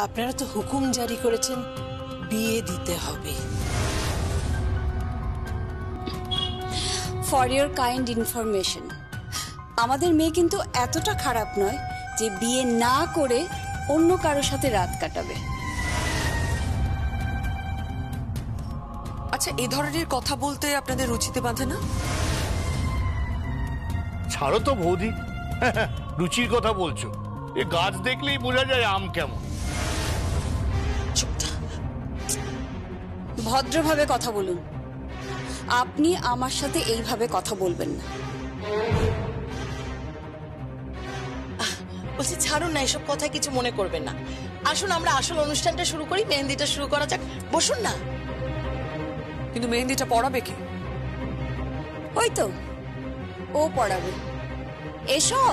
আপনারা তো হুকুম জারি করেছেন বিয়ে দিতে হবে। ফর ইয়োর কাইন্ড ইনফরমেশন, আমাদের মেয়ে কিন্তু এতটা খারাপ নয় যে বিয়ে না করে অন্য কারোর সাথে রাত কাটাবে। আচ্ছা, এই ধরনের কথা বলতে আপনাদের রুচিতে বাঁধে না? ছাড়ো তো বৌদি, রুচির কথা বলছো? এ গাছ দেখলেই বোঝা যায় আম কেমন। ভদ্রভাবে কথা বলুন। আপনি আমার সাথে এইভাবে কথা বলবেন না। বলছি ছাড়ুন না, এসব কথা কিছু মনে করবেন না। আসুন আমরা আসল অনুষ্ঠানটা শুরু করি, মেহেন্দিটা শুরু করা যাক। বসুন না। কিন্তু মেহেন্দিটা পড়াবে কি? ওই তো ও পড়াবে। এসো।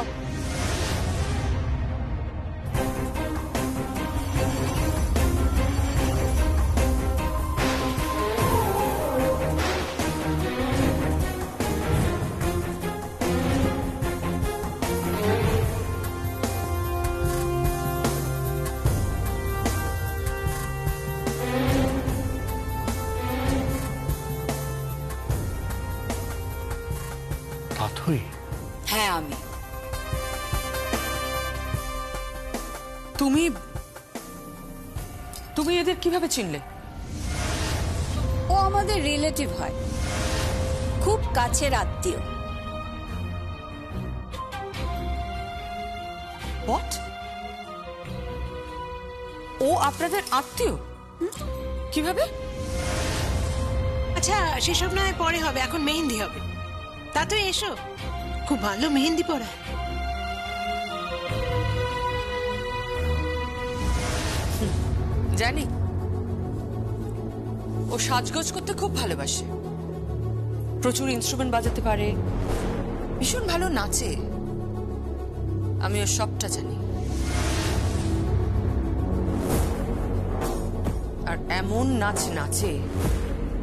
তাথই হ্যাঁ, আমি। তুমি তুমি এদের কিভাবে চিনলে? ও আমাদের রিলেটিভ হয়, খুব কাছের আত্মীয়। হোয়াট? ও আপনাদের আত্মীয়? কিভাবে? আচ্ছা সেসব নয় পরে হবে, এখন মেহেন্দি হবে। তা তো এসো, খুব ভালো মেহেন্দি পড়ায়। জানি ও সাজগোজ করতে খুব ভালোবাসে, প্রচুর ইনস্ট্রুমেন্ট বাজাতে পারে, ভীষণ ভালো নাচে। আমি ওর সবটা জানি। আর এমন নাচ নাচে।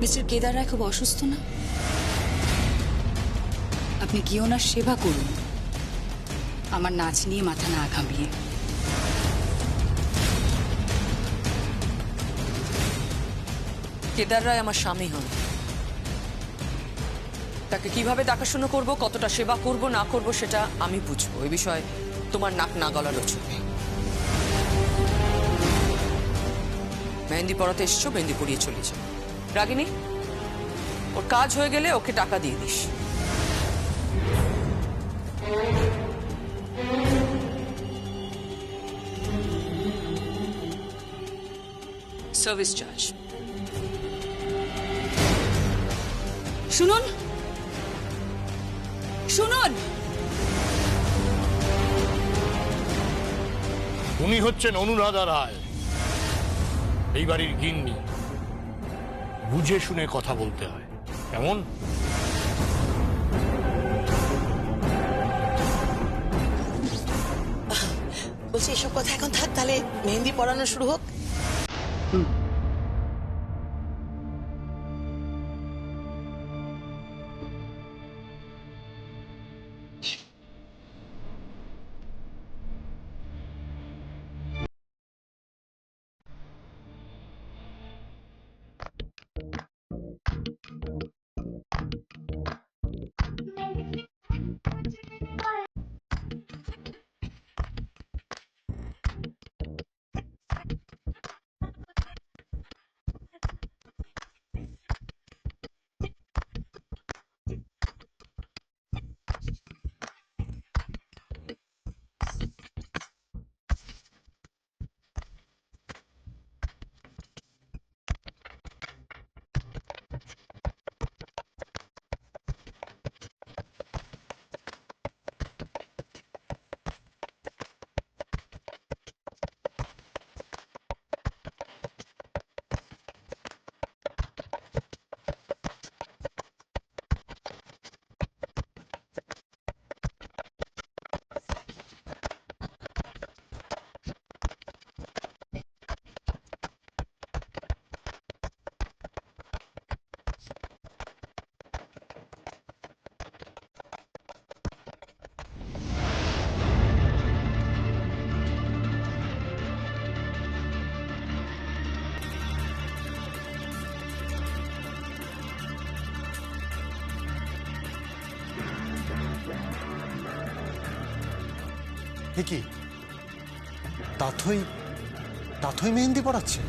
মিস্টার কেদার রায় খুব অসুস্থ না? আপনি গিয়ে ওনার সেবা করুন, আমার নাচ নিয়ে মাথা না ঘামিয়ে। কেদার রায় আমার স্বামী হন। তাকে কিভাবে দেখাশোনা করব, কতটা সেবা করব না করব সেটা আমি বুঝবো। এই বিষয়ে তোমার নাক না গলানো চলবে। মেহেন্দি পড়াতে এসছো, মেহেন্দি পড়িয়ে চলে যাও। রাগিনী, ওর কাজ হয়ে গেলে ওকে টাকা দিয়ে দিস। Service charge. শুনুন শুনুন, উনি হচ্ছেন অনুরাধা রায়, এই বাড়ির গিন্নি। বুঝে শুনে কথা বলতে হয়, কেমন? বলছি এসব কথা এখন থাক, তাহলে মেহেন্দি পড়ানো শুরু হোক। এ কি তাথই মেহেন্দি পড়াচ্ছে?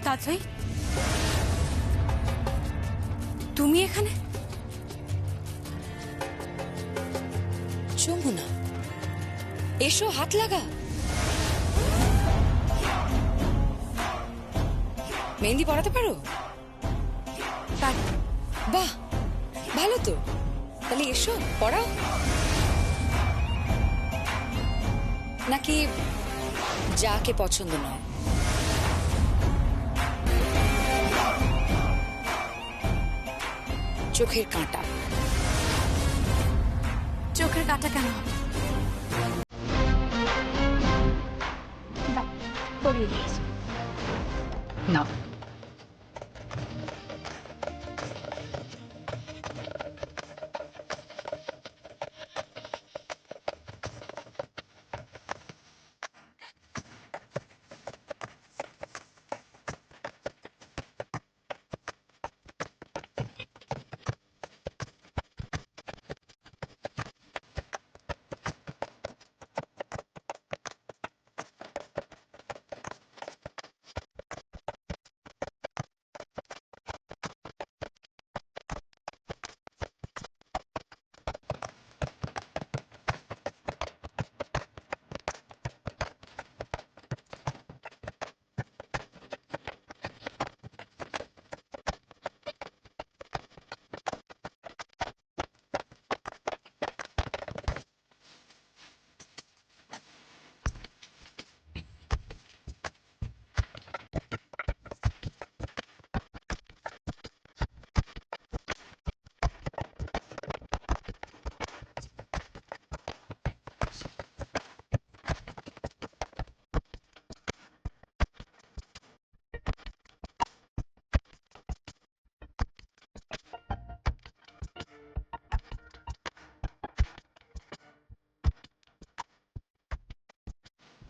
তাছাই তুমি এখানে? যমুনা, এসো, হাত লাগা। মেহেন্দি পড়াতে পারো? বাহ, ভালো তো। তাহলে এসো, পড়াও। নাকি যাকে পছন্দ নয়? চোখের কাঁটা। চোখের কাঁটা কেন হবে? পরিয়ে দিয়েছি না।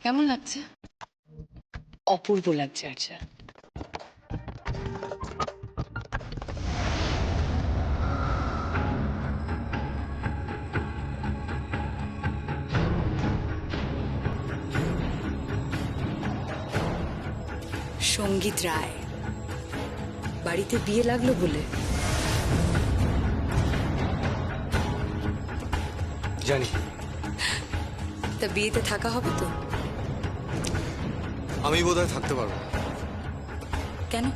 কেমন লাগছে? অপূর্ব লাগছে। আচ্ছা, সঙ্গীত রায় বাড়িতে বিয়ে লাগলো বলে? জানি। তা বিয়েতে থাকা হবে তো? আমি বোধহয় থাকতে পারবো না। কেন?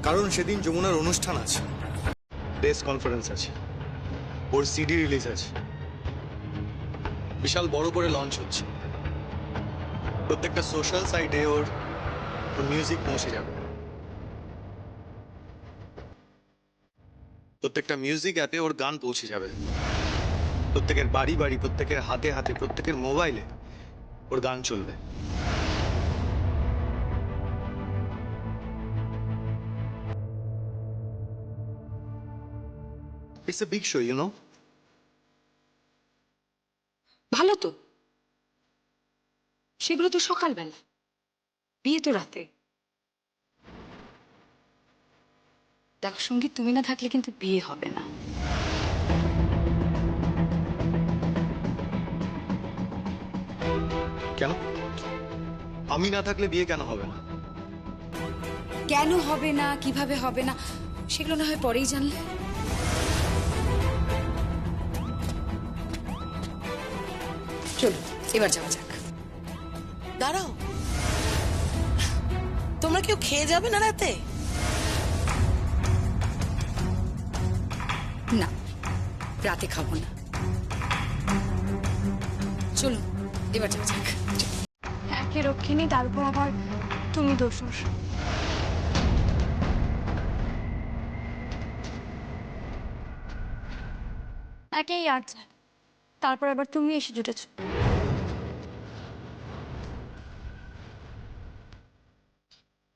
কারণ সেদিন যমুনার অনুষ্ঠান আছে, প্রেস কনফারেন্স আছে, ওর সিডি রিলিজ আছে, বিশাল বড় করে লঞ্চ হচ্ছে। প্রত্যেকটা সোশ্যাল সাইটে ওর মিউজিক পৌঁছে যাবে। প্রত্যেকটা মিউজিক অ্যাপে ওর গান পৌঁছে যাবে। প্রত্যেকের বাড়ি বাড়ি, প্রত্যেকের হাতে হাতে, প্রত্যেকের মোবাইলে ওর গান চলবে। It's a big show, you know. ভালো তো। সেগুলো তো সকালবেলা, বিয়ে তো রাতে। দেখো সঙ্গীত, তুমি না থাকলে কিন্তু বিয়ে হবে না। কেন? আমি না থাকলে বিয়ে কেন হবে না? কেন হবে না, কিভাবে হবে না, সেগুলো না হয় পরেই জানলে। চলো এবার যাওয়া যাক। দাঁড়াও, তোমরা কেউ খেয়ে যাবে না রাতে? না, রাতে খাবো না। চলো এবার যাওয়া যাক। একে রক্ষিণী, তারপর আবার তুমি দোষর। একেই আর যায়, তারপর আবার তুমি এসে জুটেছ।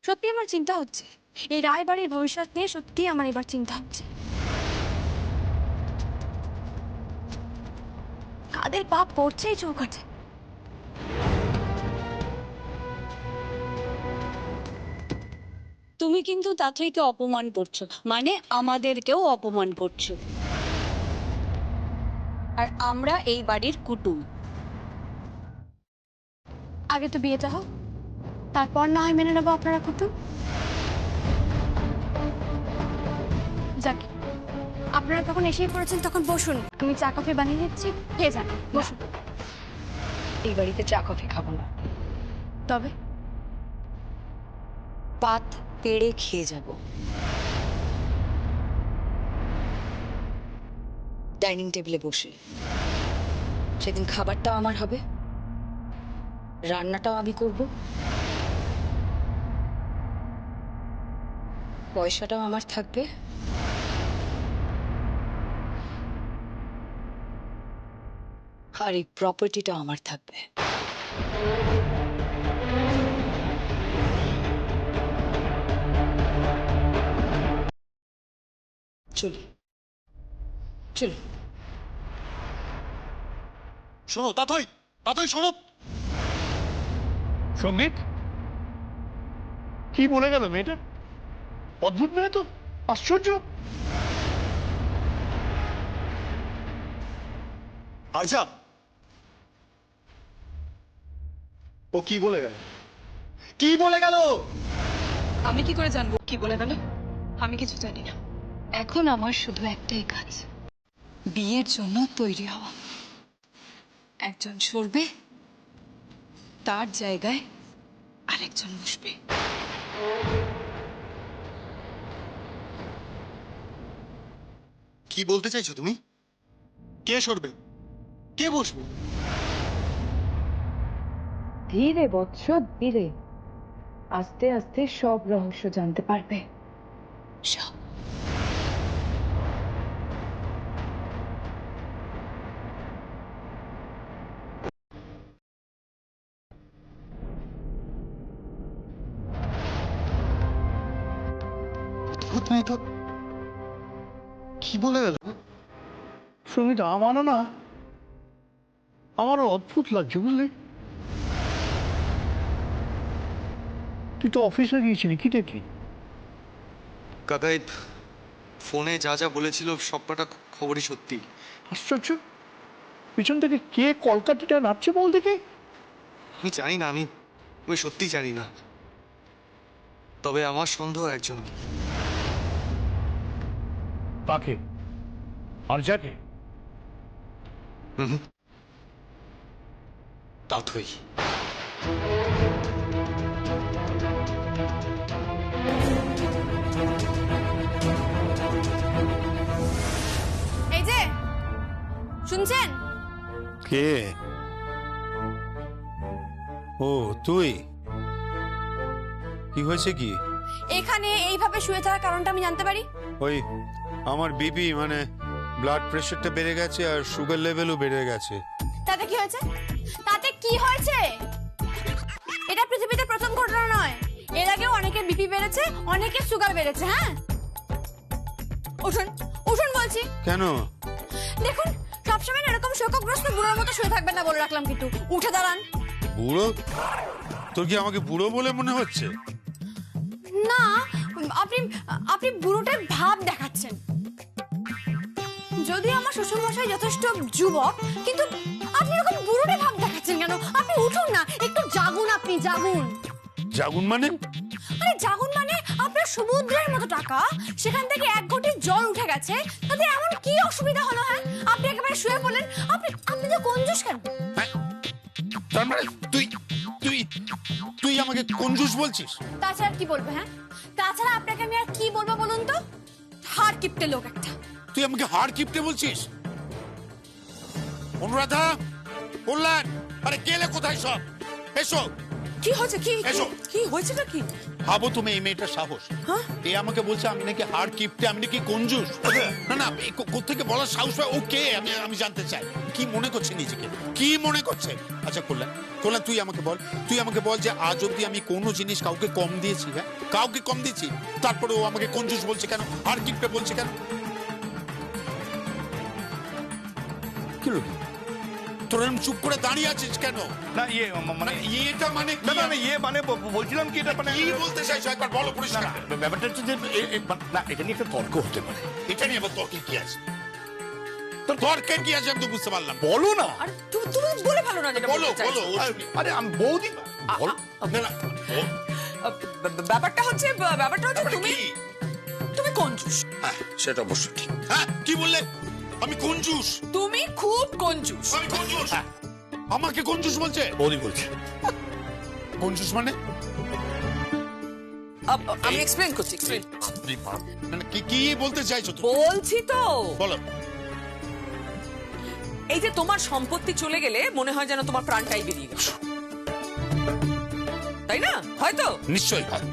সত্যি আমার চিন্তা হচ্ছে, এই রায়বাড়ির ভবিষ্যৎ নিয়ে সত্যি আমার এবার চিন্তা হচ্ছে। কাদের পাপ পড়ছে এই চৌকাঠে? তুমি কিন্তু তাথইকে অপমান করছো, মানে আমাদেরকেও অপমান করছো। আর আমরা এই বাড়ির কুটুম। আগে তো বিয়েটা হোক, তারপর না হয় মেনে নেবো আপনারা কুটুম। যাক, আপনারা তখন এসেই পড়েছেন, তখন বসুন, আমি চা কফি বানিয়ে দিচ্ছি, খেয়ে যান, বসুন। এই বাড়িতে চা কফি খাবো না, তবে পাত পেড়ে খেয়ে যাব। ডাইনিং টেবিলে বসে। সেদিন খাবারটাও আমার হবে, রান্নাটাও আমি করব, পয়সাটাও আমার থাকবে, আর এই প্রপার্টিটাও আমার থাকবে। চলি চলো। শোনো তাতই, তাতই শোনো। সঙ্গীত কি বলে গেল মেয়েটা? অদ্ভুত মেয়ে তো, আশ্চর্য। আচ্ছা, ও কি বলে গেল? কি বলে গেল? আমি কি করে জানবো কি বলে গেল? আমি কিছু জানি না। এখন আমার শুধু একটাই কাজ, বিয়ের জন্য তৈরি হওয়া। একজন সরবে, তার জায়গায় আরেকজন বসবে। কি বলতে চাইছো তুমি? কে সরবে, কে বসবে? ধীরে বৎস, ধীরে। আস্তে আস্তে সব রহস্য জানতে পারবে। সব। অদ্ভুত মেয়ে তো, কি বলে গেল? সঙ্গীত আমারও না, আমারও অদ্ভুত লাগছে, বুঝলি? তুই তো অফিসে গিয়েছিলি, কি দেখলি? কাকাই ফোনে যা যা বলেছিল সবকটা খবরই সত্যি। আশ্চর্য, পিছন থেকে কে কলকাতাটা নাচছে বল দেখি। আমি জানি না, আমি সত্যি জানি না, তবে আমার সন্দেহ একজন। কাকে? আর যাকে? তাতই। এই যে শুনছেন, কে? ও তুই? কি হয়েছে কি? এখানে এইভাবে শুয়ে থাকার কারণটা আমি জানতে পারি? ওই আমার বিপি মানে ব্লাড প্রেশারটা বেড়ে গেছে আর সুগার লেভেলও বেড়ে গেছে। তাতে কি হয়েছে? তাতে কি হয়েছে? এটা পৃথিবীতে প্রথম ঘটনা নয়, এর আগেও অনেকের বিপি বেড়েছে, অনেকের সুগার বেড়েছে। হ্যাঁ, উঠুন উঠুন বলছি। কেন? দেখুন, সবসময় এরকম শোকগ্রস্ত বুড়োর মতো শুয়ে থাকবেন না বলে রাখলাম, কিন্তু উঠে দাঁড়ান। বুড়ো? তোর কি আমাকে বুড়ো বলে মনে হচ্ছে? না, আপনি আপনি বুড়োটার ভাব দেখাচ্ছেন। যদিও আমার শ্বশুরমশাই যথেষ্ট যুবক, কিন্তু আপনি এরকম বুড়োটে ভাব দেখাচ্ছেন কেন? আপনি উঠুন না, একটু জাগুন, আপনি জাগুন। জাগুন মানে? আরে জাগুন মানে আপনার সমুদ্রের মতো টাকা, সেখান থেকে এক ঘটি জল উঠে গেছে, তাতে এমন কি অসুবিধা হলো? হ্যাঁ, আপনি একেবারে শুয়ে পড়লেন। আপনি আপনি তো কঞ্জুস কেন? তার মানে তুই তুই তুই আমাকে কঞ্জুস বলছিস? তাছাড়া কি বলবো? হ্যাঁ, তাছাড়া আপনাকে আমি আর কি বলবো বলুন তো? হাড় কিপটে লোক একটা। তুই আমাকে হাড় কিপটে বলছিস? অনুরাধা, কল্যাণ, আরে গেলে কোথায় সব? এসো। কি হয়েছে? কি এসো। কি হয়েছেটা কি? ভাবো তুমি, এই মেয়েটার সাহস। এ আমাকে বলছে আমি নাকি হাড় কিপটে, আমি নাকি কঞ্জুস। না না, কোথেকে বলার সাহস পায় ও? কে? আমি জানতে চাই। কি মনে করছে নিজেকে? কি মনে করছে? আচ্ছা কল্যাণ, কল্যাণ তুই আমাকে বল, তুই আমাকে বল যে আজ অব্দি আমি কোনো জিনিস কাউকে কম দিয়েছি? হ্যাঁ, কাউকে কম দিয়েছি? তারপরে ও আমাকে কঞ্জুস বলছে কেন, হাড় কিপটে বলছে কেন? কি লোক? তোর এরকম চুপ করে দাঁড়িয়ে আছিস কেন? না ইয়ে মানে এটা মানে কি? না না না, ইয়ে মানে বলছিলাম কি এটা মানে কি বলতে চাইছো একবার বলো পরিষ্কার। ব্যাপারটা হচ্ছে যে না এটা নিয়ে একটা তর্ক হতে পারে। এটা নিয়ে আবার তর্কের কি আছে? তোর তর্কের কি আছে আমি তো বুঝতে পারলাম না। বলো না। আর তুমি তুমি বলে ফেলো না যেটা বলো বলতে চাইছো। বলো। আরে আমি বৌদি বলো। না না ব্যাপারটা হচ্ছে তুমি কি? তুমি কঞ্জুস। হ্যাঁ সেটা অবশ্য ঠিক। হ্যাঁ কি বললে? আমি কঞ্জুস? তুমি খুব কঞ্জুস। আমি কঞ্জুস? আমাকে কঞ্জুস বলছে? বৌদি বলছে। কঞ্জুস মানে? আমি এক্সপ্লেইন করছি মানে কি কি বলতে চাইছো তুমি? বলছি তো। বলো। এই যে তোমার সম্পত্তি চলে গেলে মনে হয় যেন তোমার প্রাণটাই বেরিয়ে গেল, তাই না? হয়তো নিশ্চয়ই হয়।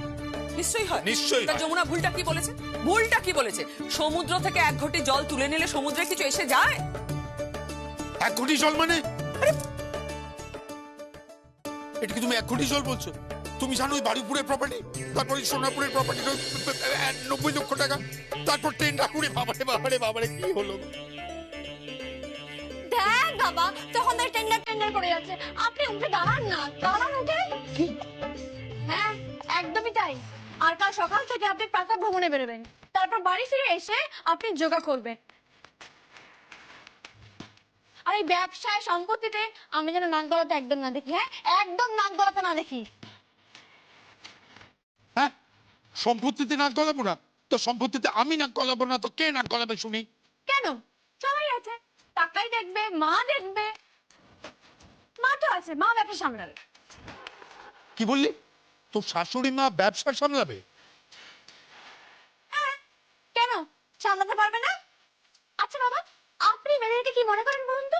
নিশ্চয়ই হয়। নিশ্চয়ই তা হয়। যমুনা ভুলটা কি বলেছে? ভুলটা কি বলেছে? সমুদ্র থেকে 1 ঘটি জল তুলে নিলে সমুদ্রে কিছু এসে যায়? 1 কোটি জল মানে? এটা কি তুমি 1 কোটি জল বলছো? তুমি জানো ওই বাড়িপুরের প্রপার্টি, তারপর সোনাপুরের প্রপার্টি 90 লক্ষ টাকা, তারপর টেন্ডার করে বাবারে কি হলো? দেখ বাবা, তখন তো টেন্ডার করে যাচ্ছে। আপনি উঠে দাঁড়ান না, দাঁড়ান উঠে। হ্যাঁ একদমই তাই। আর কাল সকাল থেকে আপনি প্রাতঃ ভ্রমণে বেরোবেন, তারপর বাড়ি ফিরে এসে আপনি যোগা করবেন। আর এই ব্যবসায় সম্পত্তিতে আমি যেন নাক গলাতে একদম না দেখি। হ্যাঁ একদম নাক গলাতে না দেখি। হ্যাঁ সম্পত্তিতে নাক গলাবো না তো? সম্পত্তিতে আমি নাক গলাবো না তো কে নাক গলাবে শুনি? কেন? সবাই আছে, টাকাই দেখবে, মা দেখবে। মা তো আছে, মা ব্যবসা সামলাবে। কি বললি? তোর শাশুড়ি মা ব্যবসা সামলাবে? হ্যাঁ কেন সামলাতে পারবে না? আচ্ছা বাবা, আপনি মেয়েদেরকে কি মনে করেন বলুন তো?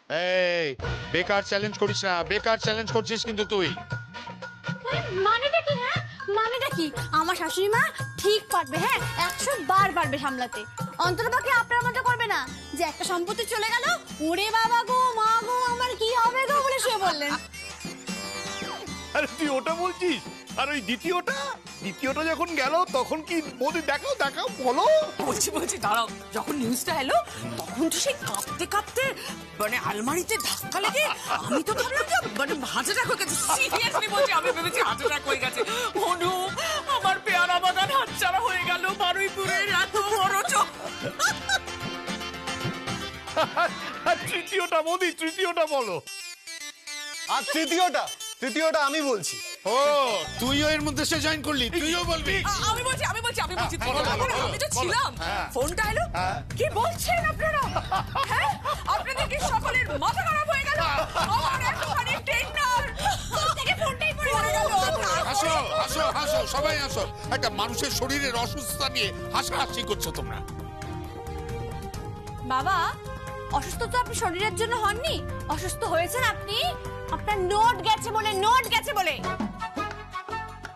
এই বেকার চ্যালেঞ্জ করিস না, বেকার চ্যালেঞ্জ করছিস কিন্তু তুই। মানেটা কি? হ্যাঁ মানেটা কি? আমার শাশুড়ি মা ঠিক পারবে, হ্যাঁ 100 বার পারবে সামলাতে। অন্ততপক্ষে আপনার মতো করবে না যে একটা সম্পত্তি চলে গেল, ওরে বাবা গো মা গো আমার কি হবে গো বলে শুয়ে বললেন। আরে তুই ওটা বলছিস? আর ওই দ্বিতীয়টা যখন গেল তখন কি বৌদি দেখাও বলো। বলছি দাঁড়াও। যখন নিউজটা এলো তখন তো সেই কাঁপতে মানে আলমারিতে ধাক্কা লেগে আমি তো ভাবলাম যে মানে হার্ট অ্যাটাক হয়ে গেছে। সিরিয়াসলি বলছি, আমি ভেবেছি হার্ট অ্যাটাক হয়ে গেছে। অনু, আমার পেয়ারা বাগান হাতছাড়া হয়ে গেল। বারুইপুরের এত বড় চোখ। আর তৃতীয়টা বৌদি, তৃতীয়টা বলো। আর তৃতীয়টা আমি বলছি। ও তুইও এর মধ্যে সে জয়েন করলি, তুইও বলবি? আমি বলছি আমি তো ছিলাম। ফোনটা এলো। কি বলছেন আপনারা? হ্যাঁ আপনাদের কি সকলের মাথা খারাপ হয়ে গেল? আমার একটুখানি টেন্ডার থেকে ফোনটাই পড়ে গেল। হাসো সবাই হাসো। একটা মানুষের শরীরের অসুস্থতা নিয়ে হাসাহাসি করছো তোমরা। বাবা, অসুস্থ তো আপনি শরীরের জন্য হননি, অসুস্থ হয়েছেন আপনি আপনার নোট গেছে বলে।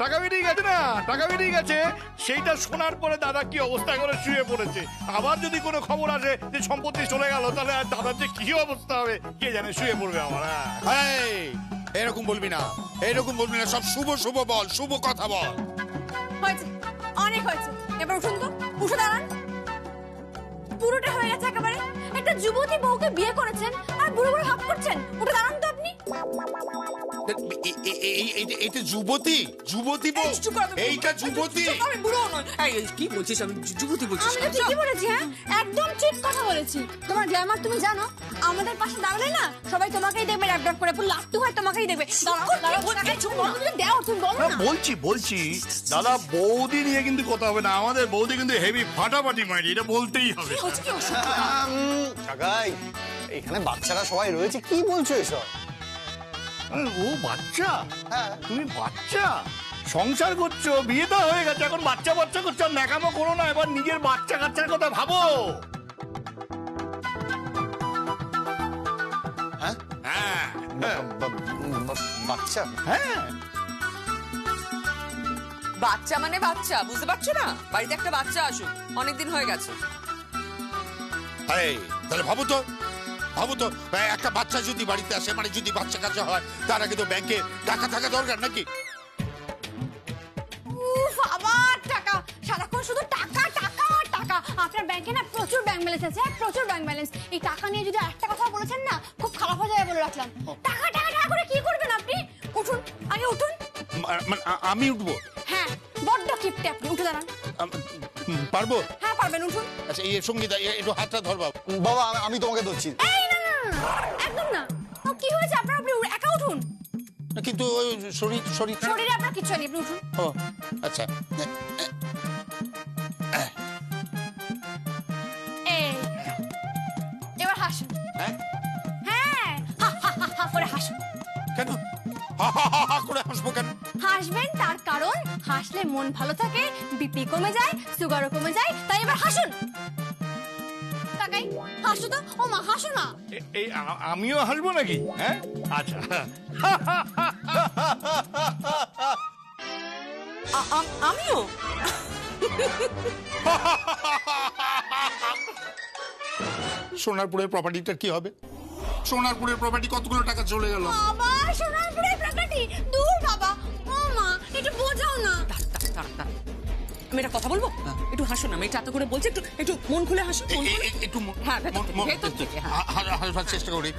টাকা বেরিয়ে গেছে সেইটা শোনার পরে দাদা কি অবস্থা করে শুয়ে পড়েছে। আবার যদি কোনো খবর আসে যে সম্পত্তি চলে গেল তাহলে আর দাদার যে কি অবস্থা হবে কে জানে, শুয়ে পড়বে আমার। এরকম বলবি না, সব শুভ বল, শুভ কথা বল। হয়েছে, অনেক হয়েছে, এবার উঠুন তো, উঠে দাঁড়ান। পুরোটা হয়ে গেছে একেবারে। একটা যুবতী বউকে বিয়ে করেছেন আর বুড়ো হাফ করছেন। উঠে দাঁড়ান তো আপনি। এইটা যুবতী বউ? এইটা যুবতী? আমি বুড়ো নই। কি বলছিস? আমি যুবতী বলছিস? আমি তো ঠিকই বলেছি। হ্যাঁ একদম ঠিক কথা বলেছি। তোমার জামার তুমি জানো আমাদের পাশে দাঁড়ালে না সবাই তোমাকেই দেখবে, র্যাপ করে পুরো লাট্টু হয় তোমাকেই দেখবে। দাও তুমি বলো না। বলছি দাদা, বৌদি নিয়ে কিন্তু কথা হবে না। আমাদের বৌদি কিন্তু হেভি ফাটাফাটি মারি, এটা বলতেই হবে। কাকাই, এখানে বাচ্চারা সবাই রয়েছে, কি বলছো এসব? ও বাচ্চা? তুমি বাচ্চা সংসার করছো, বিয়ে তো হয়ে গেছে, এখন বাচ্চা করছো। ন্যাকামো করো না, এবার নিজের বাচ্চা কাচ্চার কথা ভাবো। বাচ্চা? হ্যাঁ বাচ্চা মানে বাচ্চা, বুঝতে পারছো না? বাড়িতে একটা বাচ্চা আসুক, অনেকদিন হয়ে গেছে। তাহলে ভাবো তো একটা বাচ্চা যদি বাড়িতে আসে, মানে যদি বাচ্চা কাচ্চা হয়, তার আগে তো ব্যাংকে টাকা থাকা দরকার নাকি? উফ, আবার টাকা, সারাক্ষণ শুধু টাকা। আপনার ব্যাংকে না প্রচুর ব্যাংক ব্যালেন্স আছে, প্রচুর ব্যাংক ব্যালেন্স। এই টাকা নিয়ে যদি একটা কথা বলেছেন না, খুব খারাপ হয়ে যাবে বলে রাখলাম। টাকা টাকা টাকা করে কি করবেন আপনি? উঠুন, আগে উঠুন। মানে আমি উঠবো? হ্যাঁ, বড্ড কিপটে আপনি, উঠে দাঁড়ান। পারবো? হ্যাঁ পারবেন, উঠুন। আচ্ছা এই সঙ্গীতা একটু হাতটা ধর বাবা। বাবা আমি তোমাকে ধরছি। এই না না না, একদম না। ও, কি হয়েছে আপনার? আপনি একা উঠুন। কিন্তু ওই শরীরে আপনার কিছু নেই, আপনি উঠুন। ও আচ্ছা এই, এবার হাসুন। হ্যাঁ হ্যাঁ, হা হা হা হা করে হাসুন। কেন হা হা হা হা করে হাসবো কেন? হাসবেন তার কারণ হাসলে মন ভালো থাকে, বিপি কমে যায়, সুগারও কমে যায়, তাই এবার হাসুন। কাকাই হাসো তো। ও মা, হাসো না। এই আমিও হাসবো নাকি? হ্যাঁ আচ্ছা। আমিও সোনারপুরের প্রপার্টিটা কি হবে? সোনারপুরের প্রপার্টি কতগুলো টাকা চলে গেল। বাবা, সোনারপুরের প্রপার্টি দূর বাবা। ও মা, একটু বোঝাও না। আমি একটা কথা বলবো, একটু হাসো না। মেয়েটা এত করে বলছে, একটু একটু মন খুলে হাসো। মন খুলে। একটু হ্যাঁ, ভেতর থেকে, হ্যাঁ। হাসবার চেষ্টা করি।